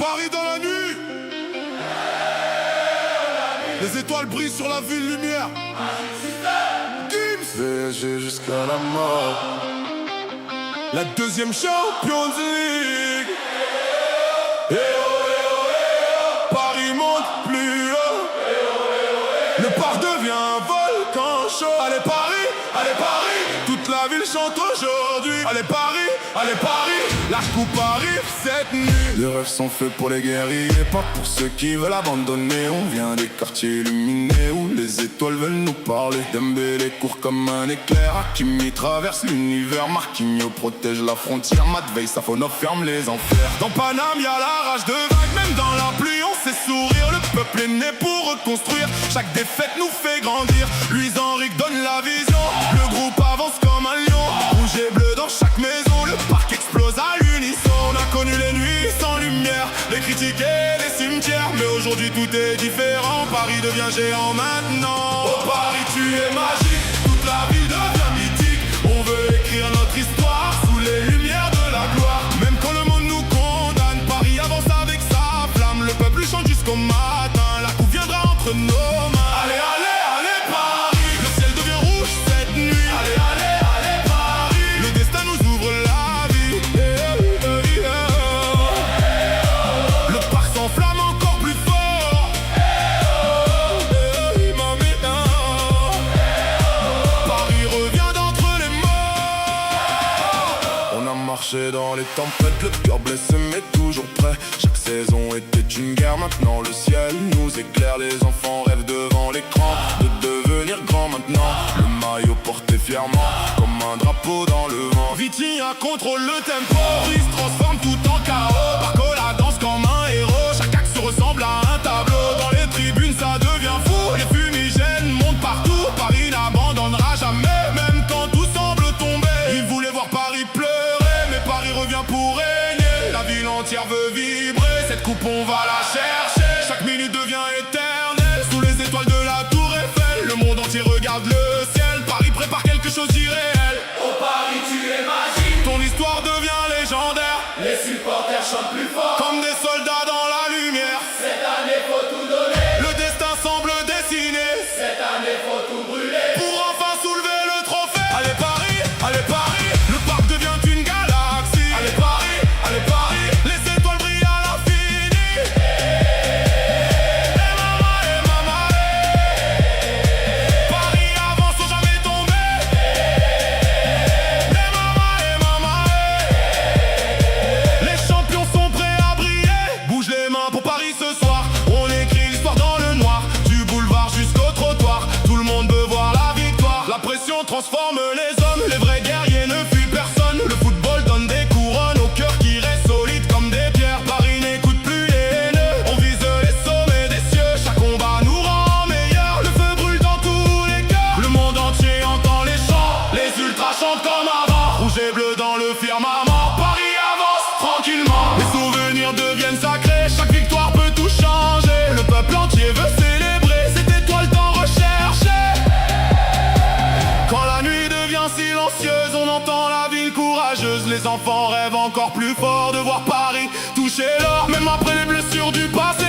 Paris dans la nuit. Les étoiles brillent sur la ville lumière. Gims PSG jusqu'à la mort. La deuxième Champions League. Paris monte plus haut. Le parc devient un volcan chaud. Allez Paris, allez Paris. Toute la ville chante aujourd'hui. Allez Paris, allez Paris. La coupe arrive cette nuit. Les rêves sont faits pour les guerriers, pas pour ceux qui veulent abandonner. On vient des quartiers illuminés où les étoiles veulent nous parler. Dembélé court comme un éclair, Hakimi traverse l'univers, Marquinhos protège la frontière, Matvey Safonov ferme les enfers. Dans Paname y'a la rage de vague, même dans la pluie on sait sourire. Le peuple est né pour reconstruire, chaque défaite nous fait grandir. Luis Enrique donne la vision, le groupe avance comme un lion. Rouge et bleu dans chaque maison, le parc explose à l'unisson. On a connu les nuits sans lumière, les critiques et les cimetières. Mais aujourd'hui tout est différent, Paris devient géant maintenant. Oh Paris tu es magique, toute la vie devient mythique. On veut écrire notre histoire sous les lumières de la gloire. Même quand le monde nous condamne, Paris avance avec sa flamme. Le peuple chante jusqu'au matin, la coupe viendra entre nos mains. Allez, allez, allez Paris, le ciel devient rouge cette nuit. Allez, allez, allez Paris, le destin nous ouvre la vie. Le parc s'enflamme encore plus fort. Paris revient d'entre les morts. On a marché dans les tempêtes, le cœur blessé mais toujours prêt. Chaque saison était une guerre, maintenant le ciel nous éclaire. Les enfants rêvent devant l'écran de devenir grands maintenant. Le maillot porté fièrement comme un drapeau dans le vent. Vitinha contrôle le tempo, il se transforme tout en chaos. Barcola danse comme un héros, chaque axe se ressemble à un tableau. Dans les tribunes ça devient fou, les fumigènes montent partout. Paris n'abandonnera jamais, même quand tout semble tomber. Ils voulaient voir Paris pleurer, mais Paris revient pour régner. La ville entière veut vibrer, cette coupe on va la chercher. Chaque minute devient éternelle, sous les étoiles de la tour Eiffel. Le monde entier regarde le ciel, Paris prépare quelque chose d'irréel. Oh Paris, tu es magique. Ton histoire devient légendaire, Les supporters chantent plus fort. comme des soldats dans la lumière. Cette année, faut tout donner. Le destin semble dessiné Cette année, faut tout brûler. pour enfin soulever le trophée. Allez Paris, le parc devient une galaxie. Allez Paris, les étoiles brillent à l'infini. Et mama, Paris avance sans jamais tomber. Et mama, les champions sont prêts à briller. Bouge les mains pour Paris ce soir. On écrit l'histoire dans le noir, du boulevard jusqu'au trottoir. Tout le monde veut voir la victoire. La pression transforme les hommes, les vrais guerriers ne fuient personne. Le football donne des couronnes aux cœurs qui restent solides comme des pierres. Paris n'écoute plus les haineux, on vise les sommets des cieux. Chaque combat nous rend meilleurs, le feu brûle dans tous les cœurs. Le monde entier entend les chants, les ultras chantent comme avant. Rouge et bleu dans le firmament, Paris avance tranquillement. Les souvenirs deviennent sacrés, chaque victoire peut tout changer. Le peuple entier veut célébrer cette étoile tant recherchée. Quand la nuit devient silencieuse, on entend la ville courageuse. Les enfants rêvent encore plus fort de voir Paris toucher l'or, même après les blessures du passé.